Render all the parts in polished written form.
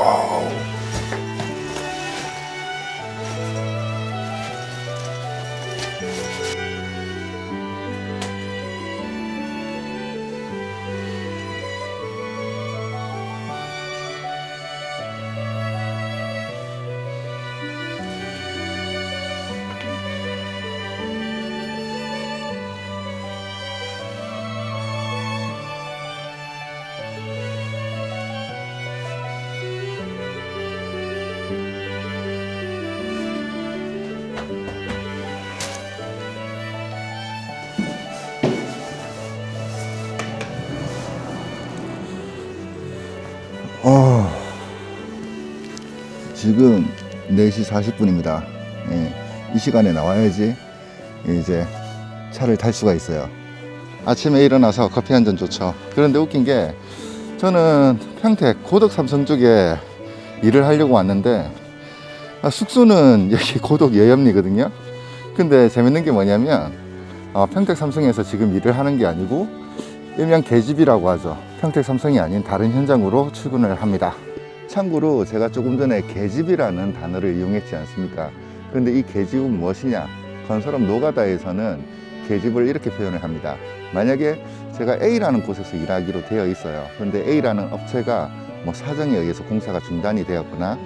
와우. 지금 4시 40분입니다. 이 시간에 나와야지 이제 차를 탈 수가 있어요. 아침에 일어나서 커피 한 잔 좋죠. 그런데 웃긴 게 저는 평택 고덕 삼성 쪽에 일을 하려고 왔는데 숙소는 여기 고덕 예염리거든요. 근데 재밌는 게 뭐냐면 평택 삼성에서 지금 일을 하는 게 아니고 일명 계집이라고 하죠. 평택 삼성이 아닌 다른 현장으로 출근을 합니다. 참고로 제가 조금 전에 계집이라는 단어를 이용했지 않습니까? 근데 이 계집은 무엇이냐? 건설업 노가다에서는 계집을 이렇게 표현을 합니다. 만약에 제가 A라는 곳에서 일하기로 되어 있어요. 근데 A라는 업체가 뭐 사정에 의해서 공사가 중단이 되었거나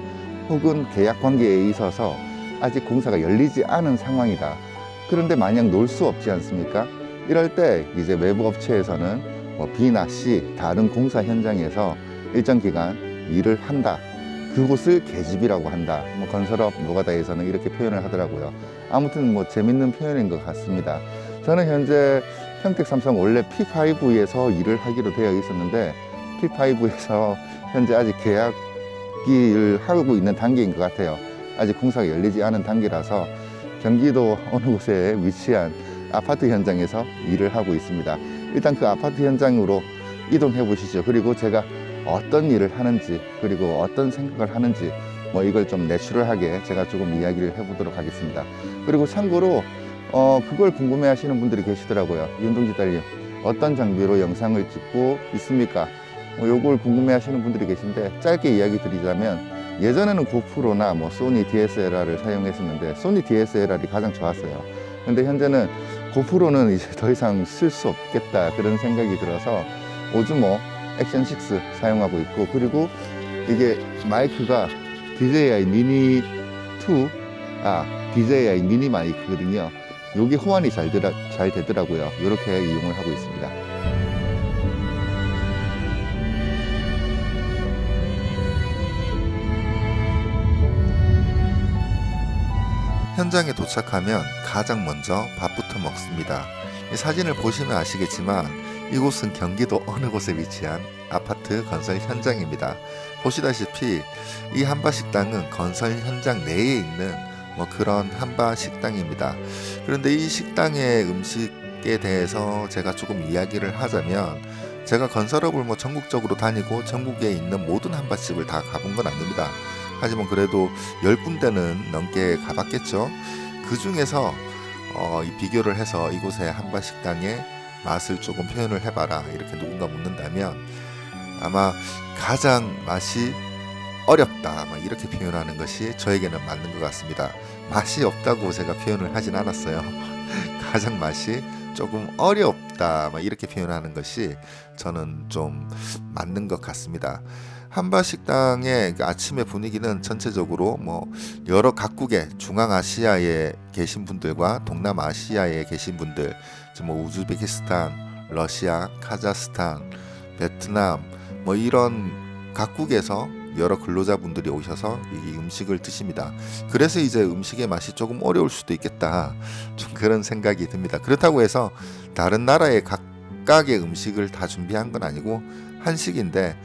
혹은 계약 관계에 있어서 아직 공사가 열리지 않은 상황이다. 그런데 마냥 놀 수 없지 않습니까? 이럴 때 이제 외부 업체에서는 뭐 B나 C 다른 공사 현장에서 일정 기간 일을 한다. 그곳을 계집이라고 한다. 뭐 건설업 노가다에서는 이렇게 표현을 하더라고요. 아무튼 뭐 재밌는 표현인 것 같습니다. 저는 현재 평택 삼성 원래 P5에서 일을 하기로 되어 있었는데 P5에서 현재 아직 계약을 하고 있는 단계인 것 같아요. 아직 공사가 열리지 않은 단계라서 경기도 어느 곳에 위치한 아파트 현장에서 일을 하고 있습니다. 일단 그 아파트 현장으로 이동해 보시죠. 그리고 제가 어떤 일을 하는지 그리고 어떤 생각을 하는지 뭐 이걸 좀 내추럴하게 제가 조금 이야기를 해보도록 하겠습니다. 그리고 참고로 그걸 궁금해 하시는 분들이 계시더라고요. 윤동지 달님 어떤 장비로 영상을 찍고 있습니까? 요걸 궁금해 하시는 분들이 계신데 짧게 이야기 드리자면 예전에는 고프로나 뭐 소니 DSLR을 사용했었는데 소니 DSLR이 가장 좋았어요. 근데 현재는 고프로는 이제 더 이상 쓸 수 없겠다 그런 생각이 들어서 오즈모 액션6 사용하고 있고, 그리고 이게 마이크가 DJI 미니 2 DJI 미니 마이크거든요. 여기 호환이 잘 되더라고요. 이렇게 이용을 하고 있습니다. 현장에 도착하면 가장 먼저 밥부터 먹습니다. 이 사진을 보시면 아시겠지만 이곳은 경기도 어느 곳에 위치한 아파트 건설 현장입니다. 보시다시피 이 한바 식당은 건설 현장 내에 있는 뭐 그런 한바 식당입니다. 그런데 이 식당의 음식에 대해서 제가 조금 이야기를 하자면 제가 건설업을 뭐 전국적으로 다니고 전국에 있는 모든 한바집을 다 가본 건 아닙니다. 하지만 그래도 10군데는 넘게 가봤겠죠. 그 중에서 이 비교를 해서 이곳의 한바 식당의 맛을 조금 표현을 해봐라 이렇게 누군가 묻는다면 아마 가장 맛이 어렵다 이렇게 표현하는 것이 저에게는 맞는 것 같습니다. 맛이 없다고 제가 표현을 하진 않았어요. 가장 맛이 조금 어렵다 이렇게 표현하는 것이 저는 좀 맞는 것 같습니다. 한바 식당의 아침의 분위기는 전체적으로 뭐 여러 각국의 중앙아시아에 계신 분들과 동남아시아에 계신 분들, 뭐 우즈베키스탄, 러시아, 카자흐스탄, 베트남 뭐 이런 각국에서 여러 근로자분들이 오셔서 이 음식을 드십니다. 그래서 이제 음식의 맛이 조금 어려울 수도 있겠다 좀 그런 생각이 듭니다. 그렇다고 해서 다른 나라의 각각의 음식을 다 준비한 건 아니고 한식인데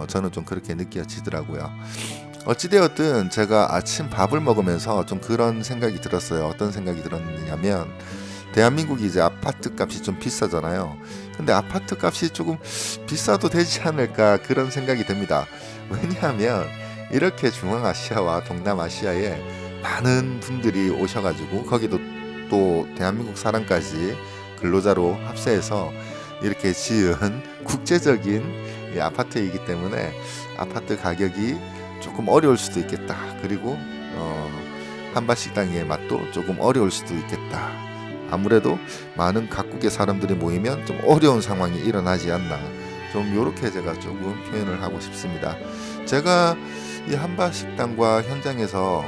저는 좀 그렇게 느껴지더라고요. 어찌되었든 제가 아침 밥을 먹으면서 좀 그런 생각이 들었어요. 어떤 생각이 들었냐면 대한민국이 이제 아파트 값이 좀 비싸잖아요. 근데 아파트 값이 조금 비싸도 되지 않을까 그런 생각이 듭니다. 왜냐하면 이렇게 중앙아시아와 동남아시아에 많은 분들이 오셔가지고 거기도 또 대한민국 사람까지 근로자로 합세해서 이렇게 지은 국제적인 아파트이기 때문에 아파트 가격이 조금 어려울 수도 있겠다. 그리고 한밭식당의 맛도 조금 어려울 수도 있겠다. 아무래도 많은 각국의 사람들이 모이면 좀 어려운 상황이 일어나지 않나, 좀 요렇게 제가 조금 표현을 하고 싶습니다. 제가 이 한밭식당과 현장에서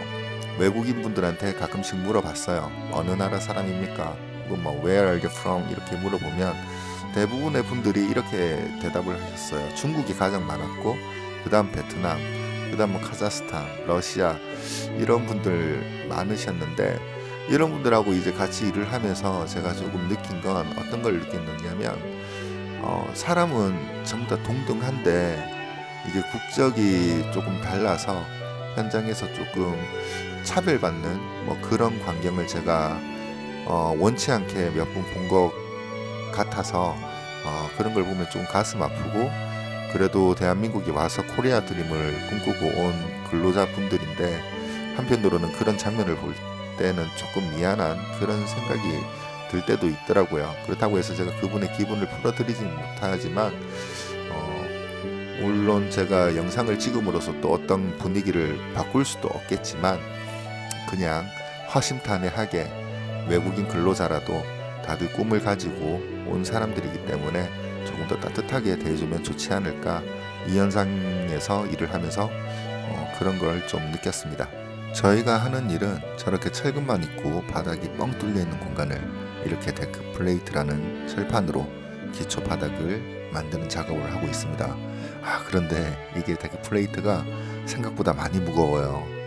외국인 분들한테 가끔씩 물어봤어요. 어느 나라 사람입니까? 혹은 뭐 Where are you from? 이렇게 물어보면 대부분의 분들이 이렇게 대답을 하셨어요. 중국이 가장 많았고, 그 다음 베트남, 그 다음 뭐 카자흐스탄, 러시아, 이런 분들 많으셨는데, 이런 분들하고 이제 같이 일을 하면서 제가 조금 느낀 건 어떤 걸 느꼈느냐면, 사람은 전부 다 동등한데 이게 국적이 조금 달라서 현장에서 조금 차별받는 뭐 그런 광경을 제가 원치 않게 몇 번 본 것 같아서 그런 걸 보면 좀 가슴 아프고, 그래도 대한민국에 와서 코리아 드림을 꿈꾸고 온 근로자분들인데 한편으로는 그런 장면을 볼 때는 조금 미안한 그런 생각이 들 때도 있더라고요. 그렇다고 해서 제가 그분의 기분을 풀어드리지는 못하지만 물론 제가 영상을 찍음으로써 또 어떤 분위기를 바꿀 수도 없겠지만, 그냥 허심탄회하게 외국인 근로자라도 다들 꿈을 가지고 온 사람들이기 때문에 조금 더 따뜻하게 대해주면 좋지 않을까, 이 현장에서 일을 하면서 그런 걸 좀 느꼈습니다. 저희가 하는 일은 저렇게 철근만 있고 바닥이 뻥 뚫려 있는 공간을 이렇게 데크 플레이트라는 철판으로 기초 바닥을 만드는 작업을 하고 있습니다. 그런데 이게 데크 플레이트가 생각보다 많이 무거워요.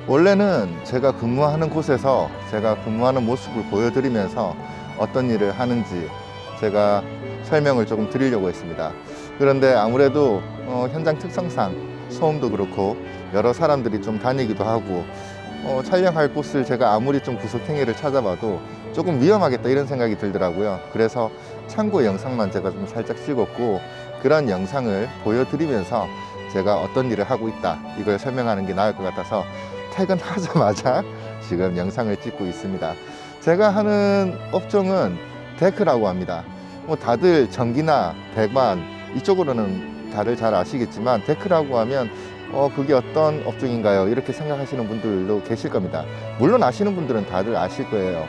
원래는 제가 근무하는 곳에서 제가 근무하는 모습을 보여드리면서 어떤 일을 하는지 제가 설명을 조금 드리려고 했습니다. 그런데 아무래도 현장 특성상 소음도 그렇고 여러 사람들이 좀 다니기도 하고 촬영할 곳을 제가 아무리 좀 구석탱이를 찾아봐도 조금 위험하겠다 이런 생각이 들더라고요. 그래서 참고 영상만 제가 좀 살짝 찍었고, 그런 영상을 보여드리면서 제가 어떤 일을 하고 있다 이걸 설명하는 게 나을 것 같아서 퇴근하자마자 지금 영상을 찍고 있습니다. 제가 하는 업종은 데크라고 합니다. 뭐 다들 전기나 배관 이쪽으로는 다들 잘 아시겠지만, 데크라고 하면 그게 어떤 업종인가요? 이렇게 생각하시는 분들도 계실 겁니다. 물론 아시는 분들은 다들 아실 거예요.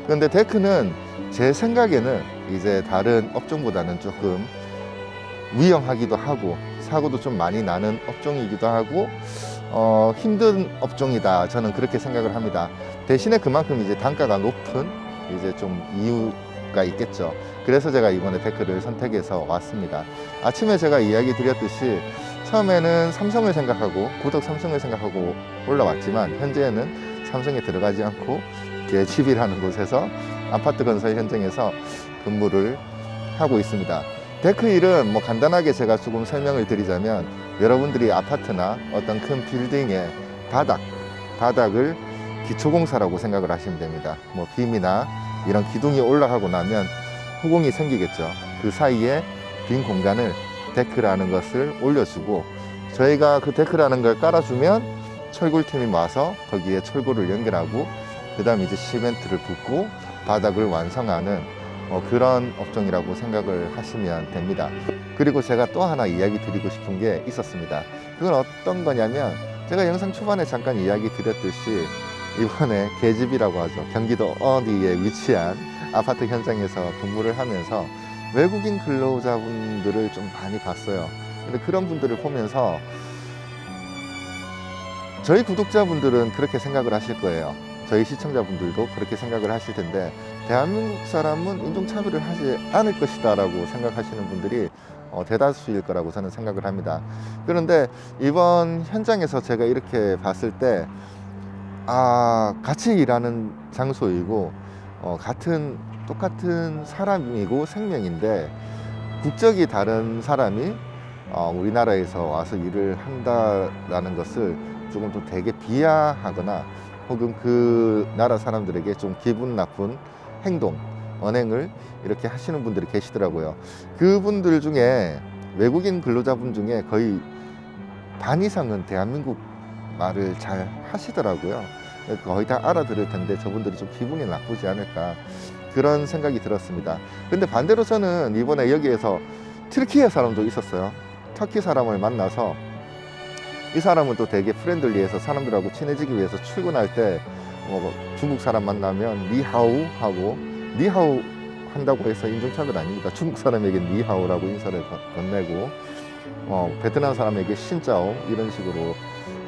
그런데 데크는 제 생각에는 이제 다른 업종보다는 조금 위험하기도 하고 사고도 좀 많이 나는 업종이기도 하고 힘든 업종이다, 저는 그렇게 생각을 합니다. 대신에 그만큼 이제 단가가 높은 이제 좀 이유가 있겠죠. 그래서 제가 이번에 데크를 선택해서 왔습니다. 아침에 제가 이야기 드렸듯이 처음에는 삼성을 생각하고 구덕 삼성을 생각하고 올라왔지만, 현재는 삼성에 들어가지 않고 개집이라는 곳에서 아파트 건설 현장에서 근무를 하고 있습니다. 데크 일은 뭐 간단하게 제가 조금 설명을 드리자면, 여러분들이 아파트나 어떤 큰 빌딩의 바닥을 기초공사라고 생각을 하시면 됩니다. 뭐 빔이나 이런 기둥이 올라가고 나면 허공이 생기겠죠. 그 사이에 빈 공간을 데크라는 것을 올려주고, 저희가 그 데크라는 걸 깔아주면 철골팀이 와서 거기에 철골을 연결하고 그 다음 이제 시멘트를 붓고 바닥을 완성하는 그런 업종이라고 생각을 하시면 됩니다. 그리고 제가 또 하나 이야기 드리고 싶은 게 있었습니다. 그건 어떤 거냐면, 제가 영상 초반에 잠깐 이야기 드렸듯이 이번에 개집이라고 하죠. 경기도 어디에 위치한 아파트 현장에서 근무를 하면서 외국인 근로자분들을 좀 많이 봤어요. 근데 그런 분들을 보면서 저희 구독자분들은 그렇게 생각을 하실 거예요. 저희 시청자분들도 그렇게 생각을 하실 텐데, 대한민국 사람은 인종차별을 하지 않을 것이다 라고 생각하시는 분들이 대다수일 거라고 저는 생각을 합니다. 그런데 이번 현장에서 제가 이렇게 봤을 때 같이 일하는 장소이고 똑같은 사람이고 생명인데, 국적이 다른 사람이 우리나라에서 와서 일을 한다라는 것을 조금 더 되게 비하하거나 혹은 그 나라 사람들에게 좀 기분 나쁜 행동, 언행을 이렇게 하시는 분들이 계시더라고요. 그분들 중에 외국인 근로자분 중에 거의 반 이상은 대한민국 말을 잘 하시더라고요. 거의 다 알아들을 텐데 저분들이 좀 기분이 나쁘지 않을까 그런 생각이 들었습니다. 근데 반대로 저는 이번에 여기에서 튀르키예 사람도 있었어요. 터키 사람을 만나서 이 사람은 또 되게 프렌들리해서 사람들하고 친해지기 위해서 출근할 때 중국 사람 만나면 니하우 하고, 니하우 한다고 해서 인종차별 아닙니다. 중국 사람에게 니하우라고 인사를 건네고 베트남 사람에게 신짜오 이런 식으로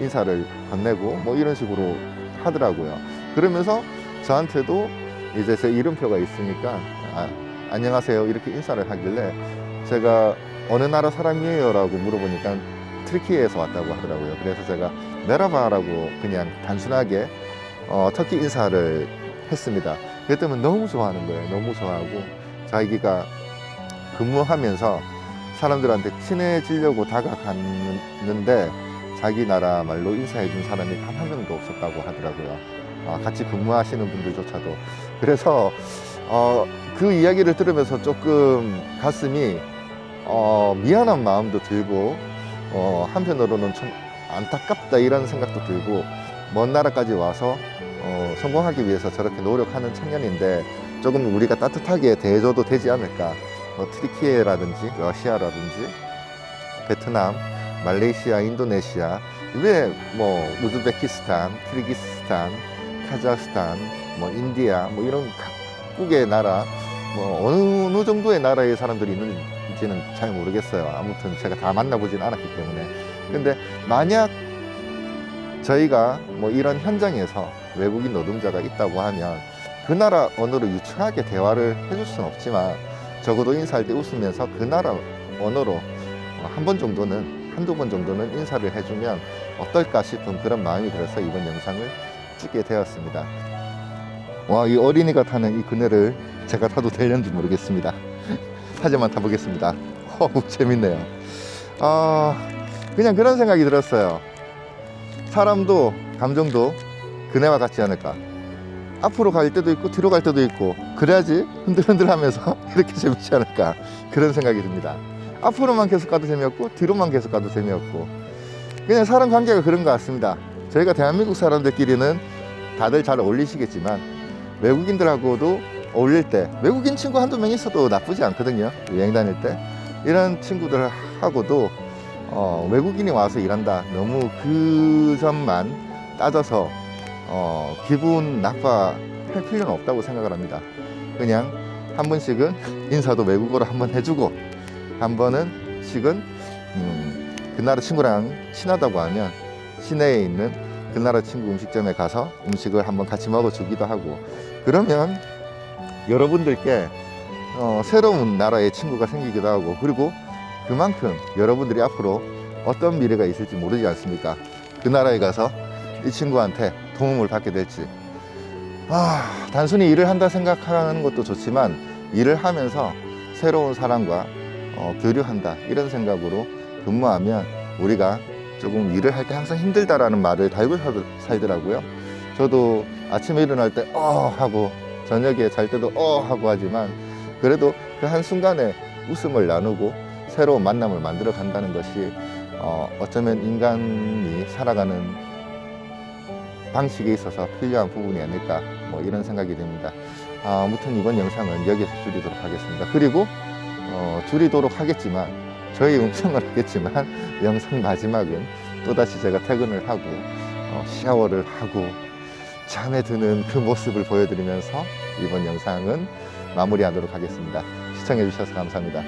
인사를 건네고 뭐 이런 식으로 하더라고요. 그러면서 저한테도 이제 제 이름표가 있으니까 안녕하세요 이렇게 인사를 하길래 제가 어느 나라 사람이에요 라고 물어보니까 튀르키예에서 왔다고 하더라고요. 그래서 제가 메라바라고 그냥 단순하게 터키 인사를 했습니다. 그랬더니 너무 좋아하는 거예요. 너무 좋아하고 자기가 근무하면서 사람들한테 친해지려고 다가갔는데 자기 나라 말로 인사해 준 사람이 단 한 명도 없었다고 하더라고요. 같이 근무하시는 분들조차도. 그래서 그 이야기를 들으면서 조금 가슴이 미안한 마음도 들고 한편으로는 좀 안타깝다 이런 생각도 들고 먼 나라까지 와서 성공하기 위해서 저렇게 노력하는 청년인데 조금 우리가 따뜻하게 대해줘도 되지 않을까. 튀르키예라든지 러시아라든지 베트남, 말레이시아, 인도네시아, 왜 우즈베키스탄, 키르기스탄, 카자흐스탄, 인디아 이런 각국의 나라 어느 정도의 나라의 사람들이 있는지는 잘 모르겠어요. 아무튼 제가 다 만나보진 않았기 때문에. 근데 만약 저희가 이런 현장에서 외국인 노동자가 있다고 하면 그 나라 언어로 유창하게 대화를 해줄 수는 없지만 적어도 인사할 때 웃으면서 그 나라 언어로 한두 번 정도는 인사를 해주면 어떨까 싶은 그런 마음이 들어서 이번 영상을 찍게 되었습니다. 와, 이 어린이가 타는 이 그네를 제가 타도 되는지 모르겠습니다. 타지만 타보겠습니다. 재밌네요. 그냥 그런 생각이 들었어요. 사람도 감정도 그네와 같지 않을까. 앞으로 갈 때도 있고 뒤로 갈 때도 있고 그래야지 흔들흔들 하면서 이렇게 재밌지 않을까 그런 생각이 듭니다. 앞으로만 계속 가도 재미없고 뒤로만 계속 가도 재미없고 그냥 사람 관계가 그런 것 같습니다. 저희가 대한민국 사람들끼리는 다들 잘 어울리시겠지만 외국인들하고도 어울릴 때 외국인 친구 한두 명 있어도 나쁘지 않거든요. 여행 다닐 때 이런 친구들하고도 외국인이 와서 일한다 너무 그 점만 따져서 기분 나빠할 필요는 없다고 생각을 합니다. 그냥 한 번씩은 인사도 외국어로 한번 해주고 한 번씩은 그 나라 친구랑 친하다고 하면 시내에 있는 그 나라 친구 음식점에 가서 음식을 한번 같이 먹어주기도 하고 그러면 여러분들께 새로운 나라의 친구가 생기기도 하고 그리고 그만큼 여러분들이 앞으로 어떤 미래가 있을지 모르지 않습니까? 그 나라에 가서 이 친구한테 도움을 받게 될지 단순히 일을 한다 생각하는 것도 좋지만 일을 하면서 새로운 사람과 교류한다 이런 생각으로 근무하면 우리가 조금 일을 할 때 항상 힘들다라는 말을 달고 살더라고요. 저도 아침에 일어날 때 하고 저녁에 잘 때도 하고 하지만 그래도 그 한순간에 웃음을 나누고 새로운 만남을 만들어 간다는 것이 어쩌면 인간이 살아가는 방식에 있어서 필요한 부분이 아닐까 이런 생각이 듭니다. 아무튼 이번 영상은 여기서 줄이도록 하겠습니다. 그리고 줄이도록 하겠지만 저희 음성을 하겠지만 영상 마지막은 또다시 제가 퇴근을 하고 샤워를 하고 잠에 드는 그 모습을 보여드리면서 이번 영상은 마무리하도록 하겠습니다. 시청해 주셔서 감사합니다.